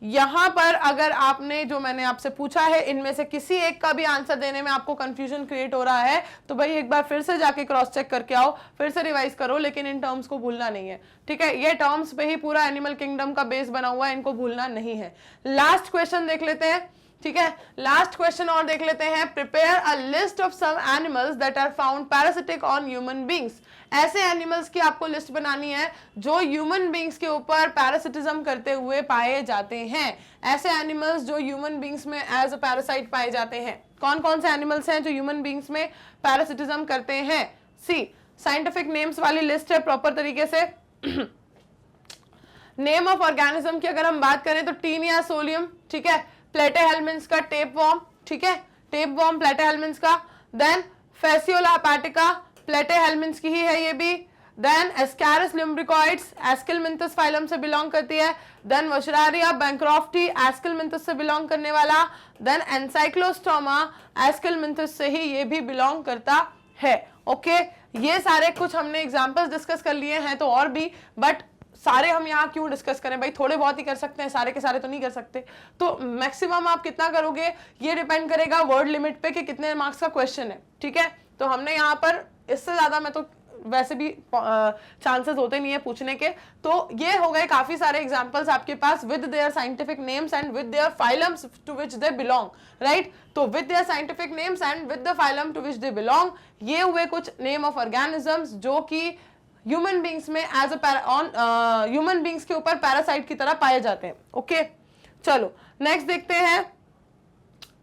यहां पर अगर आपने जो मैंने आपसे पूछा है इनमें से किसी एक का भी आंसर देने में आपको कंफ्यूजन क्रिएट हो रहा है तो भाई एक बार फिर से जाके क्रॉस चेक करके आओ, फिर से रिवाइज करो, लेकिन इन टर्म्स को भूलना नहीं है, ठीक है। ये टर्म्स पे ही पूरा एनिमल किंगडम का बेस बना हुआ है, इनको भूलना नहीं है। लास्ट क्वेश्चन देख लेते हैं, ठीक है। लास्ट क्वेश्चन और देख लेते हैं। Prepare a list of some animals that are found parasitic on human beings. ऐसे एनिमल्स की आपको लिस्ट बनानी है जो ह्यूमन बींग्स के ऊपर पैरासिटिज्म करते हुए पाए जाते हैं। ऐसे एनिमल्स जो ह्यूमन बींग्स में एज अ पैरासाइट पाए जाते हैं, कौन कौन से एनिमल्स हैं जो ह्यूमन बींग्स में पैरासिटिज्म करते हैं। सी साइंटिफिक नेम्स वाली लिस्ट है प्रॉपर तरीके से। नेम ऑफ ऑर्गेनिज्म की अगर हम बात करें तो टीनिया सोलियम, ठीक है, प्लेटेहेल्मिन्थ्स का टेप वॉर्म, ठीक है, टेप वॉर्म प्लेटेहेल्मिन्थ्स का। देन फेसियोला हेपाटिका प्लेटेहेल्मिन्थ्स की ही है ये भी। देन एस्कैरिस लुम्ब्रिकॉइड्स एस्किलमिंथस फाइलम से बिलोंग करती है। देन वशरारिया बैंक्रॉफ्टी एस्किलमिंथस से बिलोंग करने वाला। देन एनसाइक्लोस्टोमा एस्किलमिंथस से ही ये भी बिलोंग करता है, ओके। ये सारे कुछ हमने एग्जांपल्स डिस्कस कर लिए हैं, तो और भी, बट सारे हम यहाँ क्यों डिस्कस करें भाई, थोड़े बहुत ही कर सकते हैं, सारे के सारे तो नहीं कर सकते। तो मैक्सिमम आप कितना करोगे ये डिपेंड करेगा वर्ड लिमिट पे कि कितने मार्क्स का क्वेश्चन है, ठीक है। तो हमने यहाँ पर इससे ज्यादा में तो वैसे भी चांसेस होते नहीं है पूछने के। तो ये हो गए काफी सारे एग्जांपल्स आपके पास with their scientific names and with their phylums to which they belong, right. तो with their scientific names and with the phylum to which they belong, ये हुए कुछ नेम ऑफ ऑर्गेनिजम्स जो कि ह्यूमन बींग्स में एज ह्यूमन बींग्स के ऊपर पैरासाइट की तरह पाए जाते हैं, ओके। चलो नेक्स्ट देखते हैं,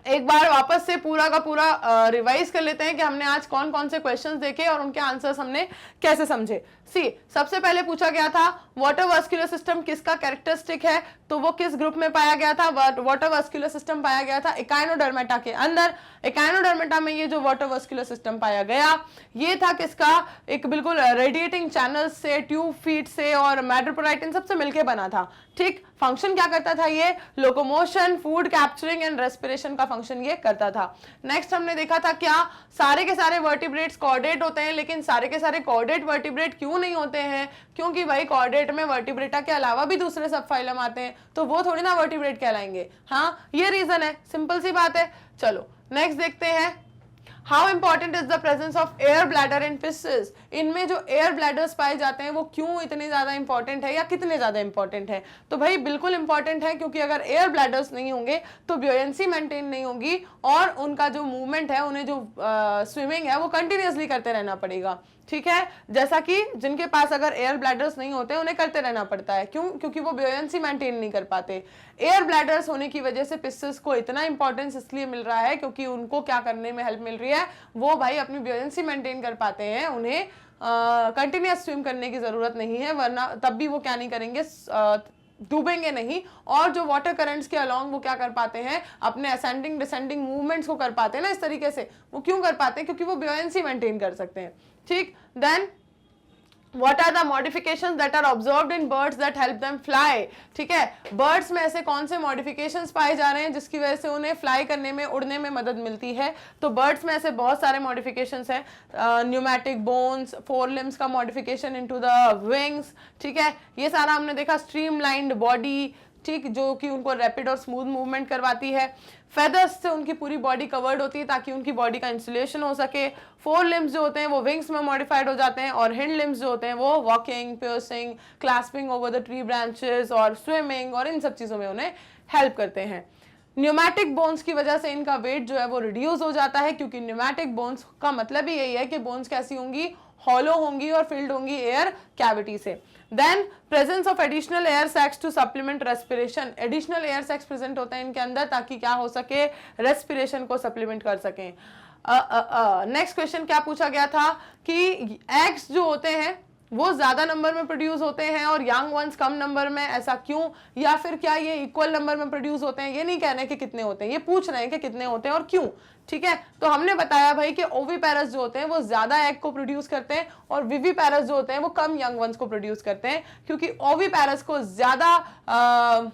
एक बार वापस से पूरा का पूरा रिवाइज कर लेते हैं कि हमने आज कौन कौन से क्वेश्चंस देखे और उनके आंसर्स हमने कैसे समझे। सी सबसे पहले पूछा गया था वाटर वास्कुलर सिस्टम किसका कैरेक्टरिस्टिक है, तो वो किस ग्रुप में पाया गया था, वाटर वास्कुलर सिस्टम पाया गया था इकाइनोडर्मेटा के अंदर। इकाइनोडर्मेटा में ये जो वाटर वास्कुलर सिस्टम पाया गया ये था किसका, एक बिल्कुल रेडिएटिंग चैनल्स से, ट्यूब फीट से और मैड्रोपोराइट इन सबसे मिलके बना था, ठीक। फंक्शन क्या करता था ये, locomotion, food capturing and respiration का फंक्शन ये करता था। नेक्स्ट हमने देखा था क्या, सारे के सारे वर्टिब्रेट्स कॉर्डेट होते हैं, लेकिन सारे के सारे कॉर्डेट वर्टिब्रेट क्यों नहीं होते हैं, क्योंकि भाई कॉर्डेट में वर्टिब्रेटा के अलावा भी दूसरे सब फाइलम आते हैं, तो वो थोड़ी ना वर्टिब्रेट कहलाएंगे। हाँ ये रीजन है, सिंपल सी बात है। चलो नेक्स्ट देखते हैं, how important is the presence of air bladder in fishes. इनमें जो एयर ब्लैडर्स पाए जाते हैं वो क्यों इतने ज्यादा इंपॉर्टेंट है या कितने ज्यादा इंपॉर्टेंट है, तो भाई बिल्कुल इंपॉर्टेंट है, क्योंकि अगर एयर ब्लैडर्स नहीं होंगे तो ब्योयेंसी मेंटेन नहीं होगी और उनका जो मूवमेंट है, उन्हें जो स्विमिंग है वो कंटिन्यूसली करते रहना पड़ेगा, ठीक है। जैसा कि जिनके पास अगर एयर ब्लैडर्स नहीं होते उन्हें करते रहना पड़ता है, क्यों, क्योंकि वो ब्योयेंसी मेंटेन नहीं कर पाते। एयर ब्लैडर्स होने की वजह से फिशेस को इतना इंपॉर्टेंस इसलिए मिल रहा है क्योंकि उनको क्या करने में हेल्प मिल रही है, वो भाई अपनी ब्योयेंसी मेंटेन कर पाते हैं, उन्हें कंटिन्यूअस स्विम करने की जरूरत नहीं है, वरना तब भी वो क्या नहीं करेंगे, डूबेंगे नहीं। और जो वाटर करंट्स के अलोंग वो क्या कर पाते हैं, अपने असेंडिंग डिसेंडिंग मूवमेंट्स को कर पाते हैं ना इस तरीके से, वो क्यों कर पाते हैं, क्योंकि वो ब्योयेंसी मेंटेन कर सकते हैं, ठीक। Then What are the modifications that are observed in birds that help them fly, ठीक है। बर्ड्स में ऐसे कौन से मॉडिफिकेशंस पाए जा रहे हैं जिसकी वजह से उन्हें फ्लाई करने में, उड़ने में मदद मिलती है, तो बर्ड्स में ऐसे बहुत सारे मॉडिफिकेशंस हैं, न्यूमैटिक बोन्स, फोर लिम्स का मॉडिफिकेशन इनटू द विंग्स, ठीक है। ये सारा हमने देखा, स्ट्रीमलाइंड बॉडी, ठीक, जो कि उनको रैपिड और स्मूथ मूवमेंट करवाती है। फेदर्स से उनकी पूरी बॉडी कवर्ड होती है ताकि उनकी बॉडी का इंसुलेशन हो सके। फोर लिम्स जो होते हैं वो विंग्स में मॉडिफाइड हो जाते हैं और हिंड लिम्स जो होते हैं वो walking, piercing, clasping over the tree branches और स्विमिंग और इन सब चीजों में उन्हें हेल्प करते हैं। न्यूमैटिक बोन्स की वजह से इनका वेट जो है वो रिड्यूस हो जाता है, क्योंकि न्यूमैटिक बोन्स का मतलब ही यही है कि बोन्स कैसी होंगी, हॉलो होंगी और फिल्ड होंगी एयर कैविटी से। Then presence of additional air sacs to supplement respiration, additional air sacs present होते हैं इनके अंदर ताकि क्या हो सके, रेस्पिरेशन को सप्लीमेंट कर सकें। नेक्स्ट क्वेश्चन क्या पूछा गया था कि एग्स जो होते हैं, वो ज्यादा नंबर में प्रोड्यूस होते हैं और यंग वंस कम नंबर में, ऐसा क्यों? या फिर क्या ये इक्वल नंबर में प्रोड्यूस होते हैं? ये नहीं कह रहे कि कितने होते हैं, ये पूछ रहे हैं कि कितने होते हैं और क्यों। ठीक है, तो हमने बताया भाई कि ओविपेरस जो होते हैं वो ज्यादा एग को प्रोड्यूस करते हैं और विविपेरस जो होते हैं वो कम यंग वंस को प्रोड्यूस करते हैं, क्योंकि ओविपेरस को ज्यादा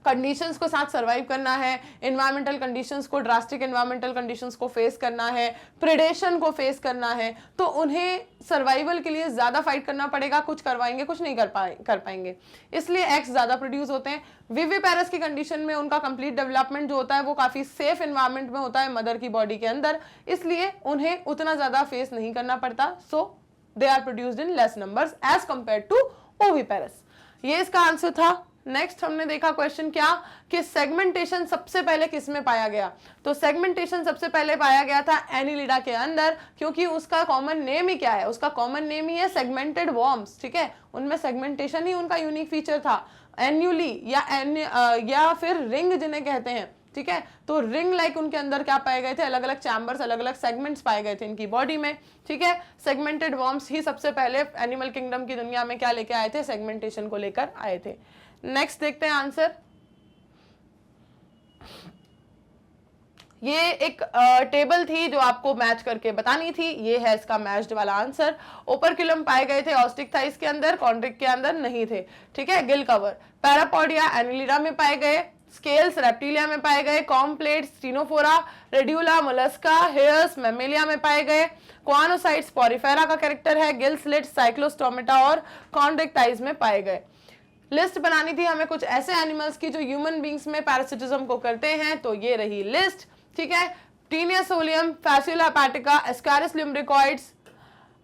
कंडीशंस को साथ सरवाइव करना है, एनवायरमेंटल कंडीशंस को, ड्रास्टिक एनवायरमेंटल कंडीशंस को फेस करना है, प्रेडेशन को फेस करना है, तो उन्हें सर्वाइवल के लिए ज्यादा फाइट करना पड़ेगा। कुछ करवाएंगे, कुछ नहीं कर पाएंगे, इसलिए एग्स ज्यादा प्रोड्यूस होते हैं। विविपेरस की कंडीशन में उनका कंप्लीट डेवलपमेंट जो होता है वो काफी सेफ एनवायरमेंट में होता है मदर की बॉडी के अंदर, इसलिए उन्हें उतना ज्यादा फेस नहीं करना पड़ता। So they are produced in less numbers as compare to oviparous. ये इसका आंसर था। नेक्स्ट हमने देखा क्वेश्चन क्या कि सेगमेंटेशन सबसे पहले किस में पाया गया? तो सेगमेंटेशन सबसे पहले पाया गया था एनिलिडा के अंदर, क्योंकि उसका कॉमन नेम ही क्या है? उसका कॉमन नेम ही है सेगमेंटेड वॉर्म्स। ठीक है, उनमें सेगमेंटेशन ही उनका यूनिक फीचर था। एन्यूली या फिर रिंग जिन्हें कहते हैं, ठीक है, तो रिंग लाइक उनके अंदर क्या पाए गए थे? अलग अलग चैम्बर्स, अलग अलग सेगमेंट्स पाए गए थे इनकी बॉडी में। ठीक है, सेगमेंटेड वॉर्म्स ही सबसे पहले एनिमल किंगडम की दुनिया में क्या लेके आए थे? सेगमेंटेशन को लेकर आए थे। नेक्स्ट देखते हैं आंसर। ये एक टेबल थी जो आपको मैच करके बतानी थी, ये है इसका मैच्ड वाला आंसर। ओपरक्युलम पाए गए थे ऑस्टिकथाइस के अंदर, कॉन्ड्रिक के अंदर नहीं थे। ठीक है, गिल कवर पैरापोडिया एनिलिडा में पाए गए, स्केल्स रेप्टिलिया में पाए गए, comb plates Ctenophora, radula Mollusca, hairs Mammalia में पाए गए, क्वानोसाइट्स पॉरीफेरा का कैरेक्टर है, गिल स्लिट्स साइक्लोस्टोमेटा और कॉन्ड्रिक्टाइज में पाए गए। लिस्ट बनानी थी हमें कुछ ऐसे एनिमल्स की जो ह्यूमन बींग्स में पैरासिटिज्म को करते हैं, तो ये रही लिस्ट। ठीक है, टीनियासोलियम, Fasciola हेपाटिका, एस्कारिस लिम्ब्रिकॉइड्स,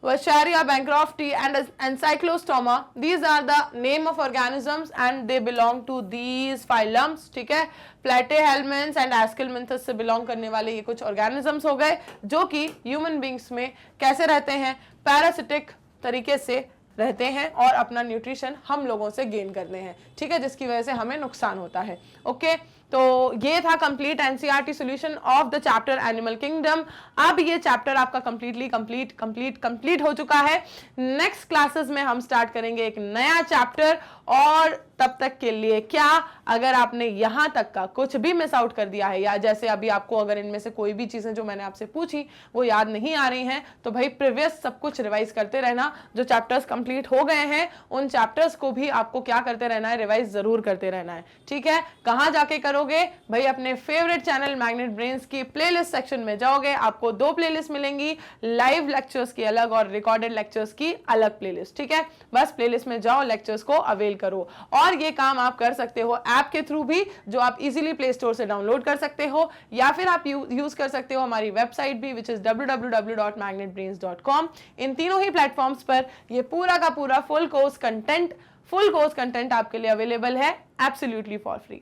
Washaria bancrofti and Encyclostoma. These are the name of organisms and they belong to these phylums. ठीक है, Platyhelminths and Aschelminthus से belong करने वाले ये कुछ organisms हो गए जो कि human beings में कैसे रहते हैं? पैरासिटिक तरीके से रहते हैं और अपना न्यूट्रिशन हम लोगों से गेन करते हैं। ठीक है, जिसकी वजह से हमें नुकसान होता है। ओके, तो ये था complete NCERT solution of the chapter animal kingdom. अब ये चैप्टर आपका कंप्लीट हो चुका है। नेक्स्ट क्लासेस में हम स्टार्ट करेंगे एक नया चैप्टर, और तब तक के लिए क्या, अगर आपने यहां तक का कुछ भी मिस आउट कर दिया है, या जैसे अभी आपको अगर इनमें से कोई भी चीजें जो मैंने आपसे पूछी वो याद नहीं आ रही हैं, तो भाई प्रीवियस सब कुछ रिवाइज करते रहना। जो चैप्टर्स कंप्लीट हो गए हैं उन चैप्टर्स को भी आपको क्या करते रहना है? रिवाइज जरूर करते रहना है। ठीक है, कहां जाके करोगे भाई? अपने फेवरेट चैनल मैग्नेट ब्रेन्स की प्लेलिस्ट सेक्शन में जाओगे, आपको 2 प्लेलिस्ट मिलेंगी, लाइव लेक्चर्स की अलग और रिकॉर्डेड लेक्चर्स की अलग प्लेलिस्ट। ठीक है, बस प्लेलिस्ट में जाओ, लेक्चर्स को अवेल करो। और ये काम आप कर सकते हो ऐप के थ्रू भी, जो आप इजीली प्ले स्टोर से डाउनलोड कर सकते हो, या फिर आप यूज कर सकते हो हमारी वेबसाइट भी, विच इज www.magnetbrains.com। इन तीनों ही प्लेटफॉर्म्स पर ये पूरा का पूरा फुल कोर्स कंटेंट आपके लिए अवेलेबल है एब्सोल्युटली फॉर फ्री।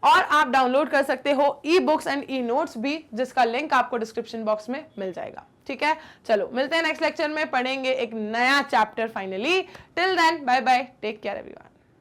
और आप डाउनलोड कर सकते हो e books and e notes भी, जिसका लिंक आपको डिस्क्रिप्शन बॉक्स में मिल जाएगा। ठीक है, चलो मिलते हैं नेक्स्ट लेक्चर में, पढ़ेंगे एक नया chapter finally. Till then bye bye, take care everyone.